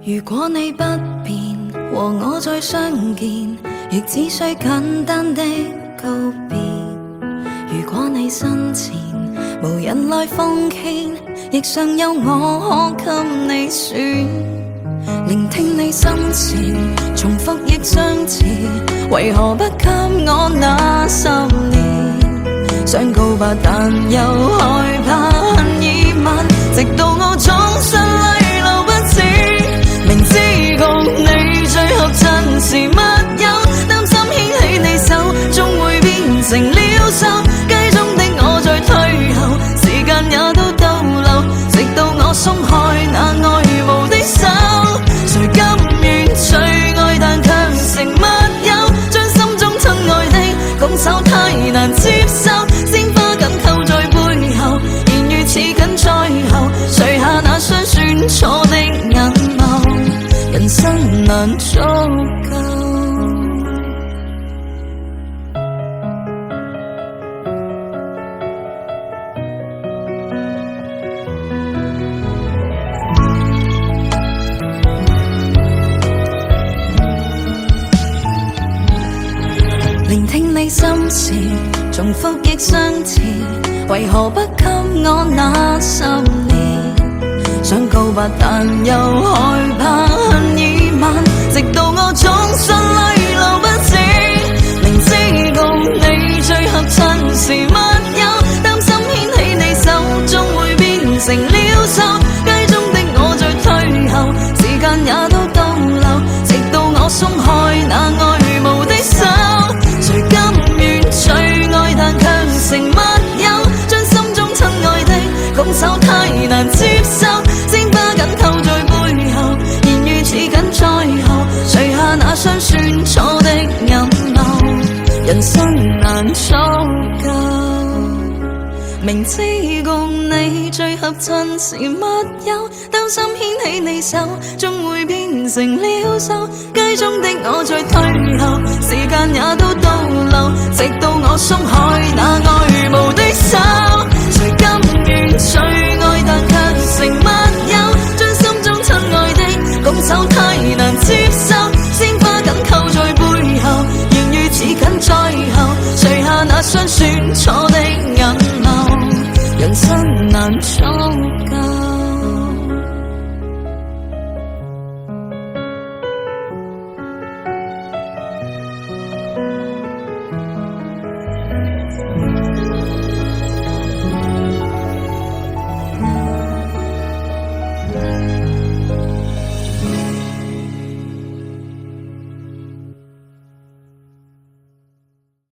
如果你不變，和我再相見，亦只需簡單的告別。如果你身前無人來奉獻，亦尚有我可給你選。聆聽你心事，重複亦相似，為何不給我那10年？想告白但又害怕恨已晚，直到我終身淚流不止。明知共你最合襯時密友，擔心牽起你手終會變成了愁。街中的我在退後，時間也都逗留，直到我鬆開那愛慕的手。誰甘願最愛但卻成密友，將心中親愛的拱手太難接受。鮮花緊扣在背後，言語似緊在後，垂下那雙酸楚的眼眸，人生難足夠。聆聽你心事，重複亦相似，為何不給我那10年？想告白但又害怕恨已晚，直到我終身淚流不止。明知共你最合襯時密友，擔心牽起你手終會變成了愁。街中的我在退後，時間也都逗留，直到我鬆開那愛慕的手。誰甘願最愛但卻成密友，將心中親愛的拱手太難接受。鮮花緊扣在背後，言語似緊在後，垂下那雙酸楚的眼眸，人生難足夠。明知共你最合襯時密友，擔心牽起你手終會變成了愁。街中的我在退後，時間也都逗留，直到我鬆開那愛慕的手。誰甘願最